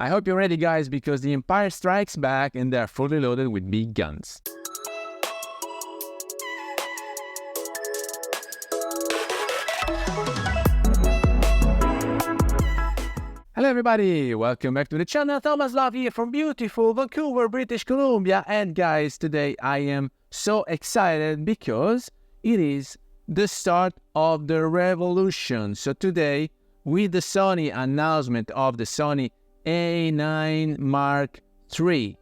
I hope you're ready, guys, because the Empire strikes back and they're fully loaded with big guns. Hello everybody, welcome back to the channel. Thomas Love here from beautiful Vancouver, British Columbia. And guys, today I am so excited because it is the start of the revolution. So today, with the Sony announcement of the Sony A9 Mark III,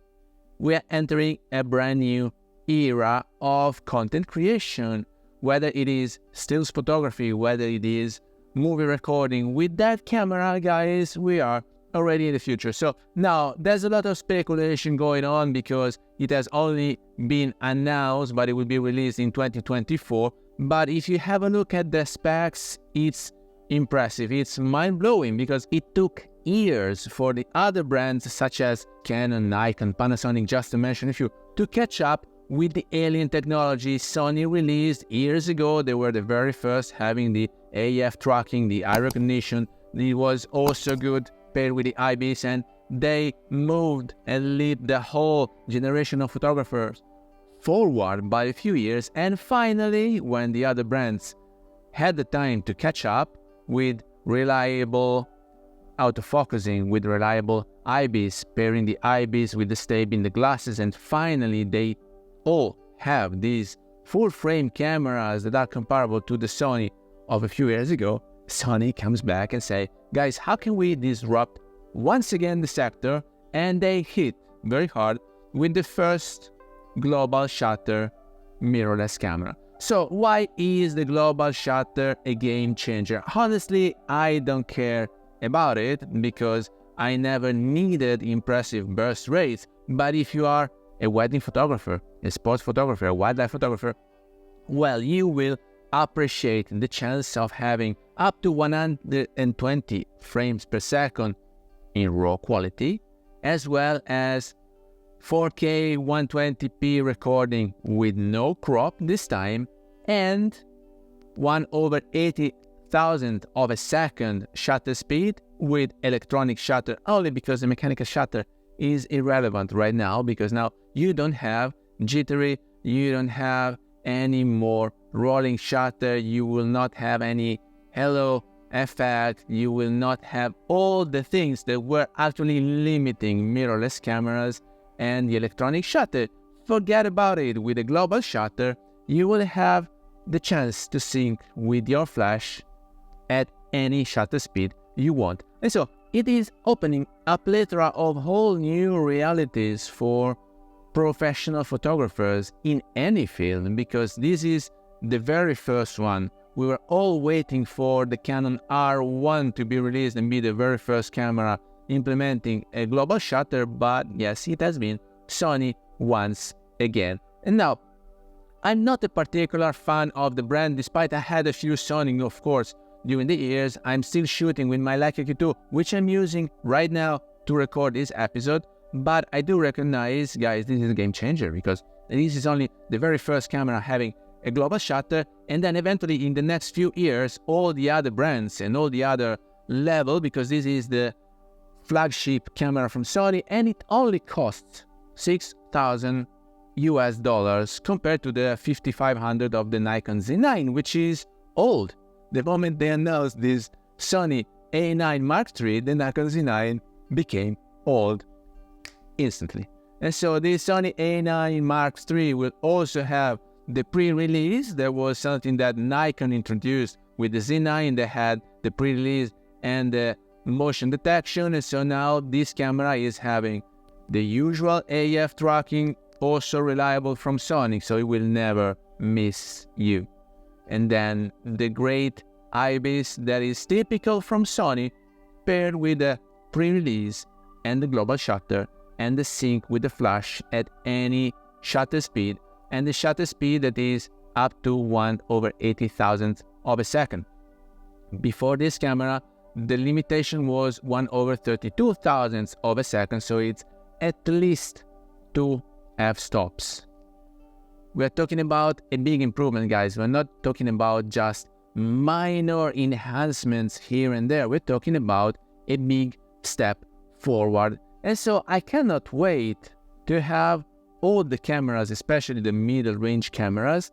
we are entering a brand new era of content creation, whether it is stills photography, whether it is movie recording. With that camera, guys, we are already in the future. So now there's a lot of speculation going on because it has only been announced, but it will be released in 2024. But if you have a look at the specs, it's impressive. It's mind-blowing because it took years for the other brands such as Canon, Nikon, Panasonic, just to mention a few, to catch up with the alien technology Sony released years ago. They were the very first having the AF tracking, the eye recognition. It was also good paired with the IBIS, and they moved and lead the whole generation of photographers forward by a few years. And finally, when the other brands had the time to catch up with reliable autofocusing, with reliable IBIS, pairing the IBIS with the stable in the glasses, and finally they all have these full-frame cameras that are comparable to the Sony of a few years ago, Sony comes back and say, guys, how can we disrupt once again the sector? And they hit very hard with the first global shutter mirrorless camera. So why is the global shutter a game changer? Honestly, I don't care about it because I never needed impressive burst rates. But if you are a wedding photographer, a sports photographer, a wildlife photographer, well, you will appreciate the chance of having up to 120 frames per second in raw quality, as well as 4K 120p recording with no crop this time, and 1/80,000th of a second shutter speed with electronic shutter, only because the mechanical shutter is irrelevant right now, because now you don't have jittery, you don't have any more rolling shutter, you will not have any halo effect, you will not have all the things that were actually limiting mirrorless cameras and the electronic shutter. Forget about it. With a global shutter, you will have the chance to sync with your flash at any shutter speed you want. And so it is opening a plethora of whole new realities for professional photographers in any field, because this is the very first one. We were all waiting for the Canon R1 to be released and be the very first camera implementing a global shutter, but yes, it has been Sony once again. And now, I'm not a particular fan of the brand, despite I had a few Sony, of course, during the years. I'm still shooting with my Leica Q2, which I'm using right now to record this episode. But I do recognize, guys, this is a game changer because this is only the very first camera having a global shutter, and then eventually in the next few years, all the other brands and all the other level, because this is the flagship camera from Sony, and it only costs $6,000 compared to the $5,500 of the Nikon Z9, which is old. The moment they announced this Sony A9 Mark III, the Nikon Z9 became old instantly. And so the Sony A9 Mark III will also have the pre-release. There was something that Nikon introduced with the Z9. They had the pre-release and the motion detection, and so now this camera is having the usual AF tracking, also reliable from Sony, so it will never miss you. And then the great IBIS that is typical from Sony, paired with the pre-release and the global shutter and the sync with the flash at any shutter speed, and the shutter speed that is up to 1/80,000th of a second. Before this camera, the limitation was 1/32,000th of a second, so it's at least 2 f-stops. We're talking about a big improvement, guys. We're not talking about just minor enhancements here and there. We're talking about a big step forward. And so I cannot wait to have all the cameras, especially the middle range cameras,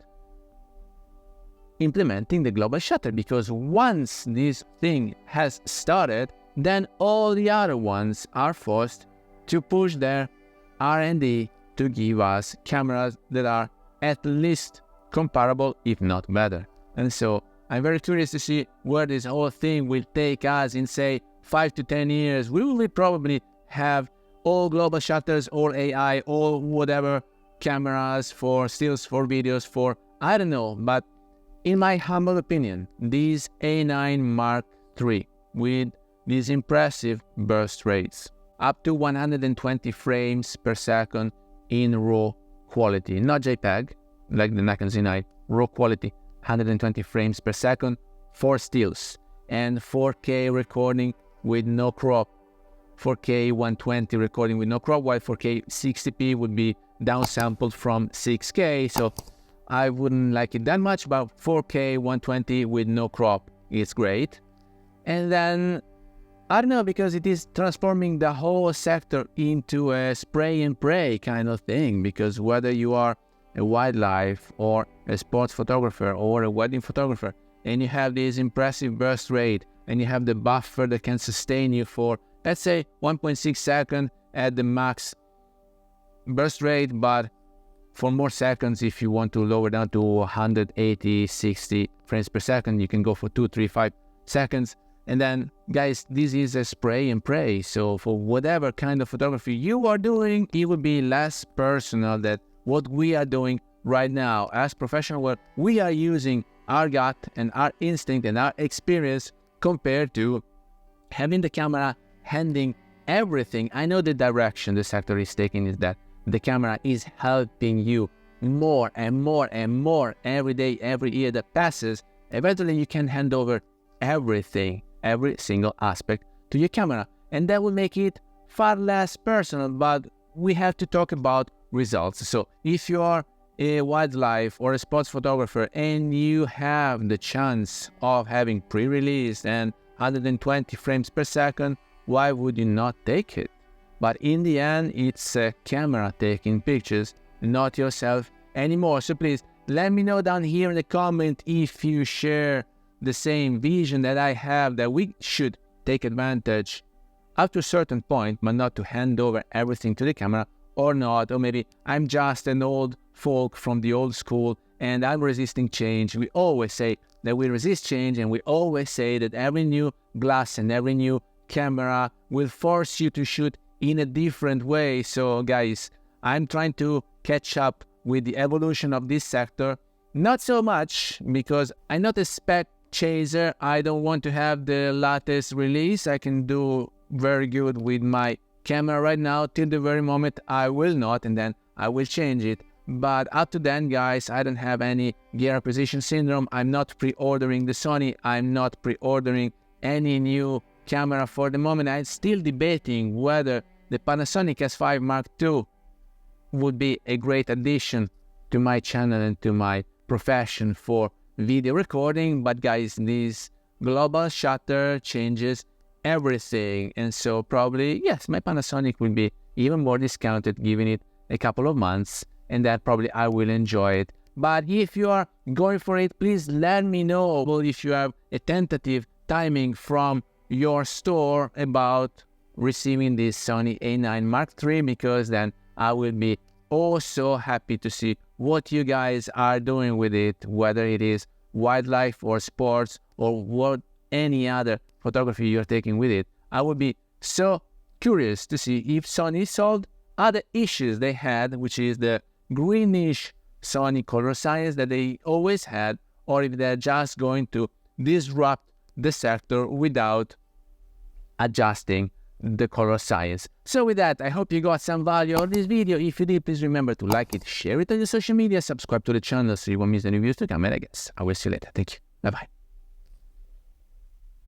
implementing the global shutter, because once this thing has started, then all the other ones are forced to push their R&D to give us cameras that are at least comparable, if not better. And so I'm very curious to see where this whole thing will take us in, say, 5 to 10 years. We will probably have all global shutters, all AI, all whatever cameras for stills, for videos, for I don't know. But in my humble opinion, these A9 Mark III with these impressive burst rates, up to 120 frames per second in raw quality, not JPEG, like the Nikon Z9, raw quality, 120 frames per second for stills, and 4K recording with no crop, 4K 120 recording with no crop, while 4K 60p would be downsampled from 6K, so I wouldn't like it that much, but 4K 120 with no crop is great. And then, I don't know, because it is transforming the whole sector into a spray and pray kind of thing, because whether you are a wildlife or a sports photographer or a wedding photographer, and you have this impressive burst rate, and you have the buffer that can sustain you for, let's say, 1.6 seconds at the max burst rate, but for more seconds, if you want to lower down to 180, 60 frames per second, you can go for 2, 3, 5 seconds. And then, guys, this is a spray and pray. So for whatever kind of photography you are doing, it would be less personal than what we are doing right now as professionals, where we are using our gut and our instinct and our experience compared to having the camera handling everything. I know the direction the sector is taking is that the camera is helping you more and more and more every day, every year that passes. Eventually, you can hand over everything, every single aspect to your camera, and that will make it far less personal. But we have to talk about results. So if you are a wildlife or a sports photographer and you have the chance of having pre-released and 120 frames per second, why would you not take it? But in the end, it's a camera taking pictures, not yourself anymore. So please let me know down here in the comment if you share the same vision that I have, that we should take advantage up to a certain point, but not to hand over everything to the camera, or not. Or maybe I'm just an old folk from the old school and I'm resisting change. We always say that we resist change, and we always say that every new glass and every new camera will force you to shoot in a different way. So guys, I'm trying to catch up with the evolution of this sector. Not so much because I'm not a spec chaser. I don't want to have the latest release. I can do very good with my camera right now. Till the very moment I will not, and then I will change it. But up to then, guys, I don't have any gear acquisition syndrome. I'm not pre-ordering the Sony. I'm not pre-ordering any new camera for the moment. I'm still debating whether the Panasonic S5 Mark II would be a great addition to my channel and to my profession for video recording. But guys, this global shutter changes everything, and so probably, yes, my Panasonic will be even more discounted, giving it a couple of months, and then probably I will enjoy it. But if you are going for it, please let me know. Well, if you have a tentative timing from your store about receiving this Sony A9 Mark III, because then I will be also happy to see what you guys are doing with it, whether it is wildlife or sports or what any other photography you're taking with it. I would be so curious to see if Sony solved other issues they had, which is the greenish Sony color science that they always had, or if they're just going to disrupt the sector without adjusting the color science. So with that, I hope you got some value out of this video. If you did, please remember to like it, share it on your social media, subscribe to the channel so you won't miss any videos to come, and I guess I will see you later. Thank you. Bye-bye.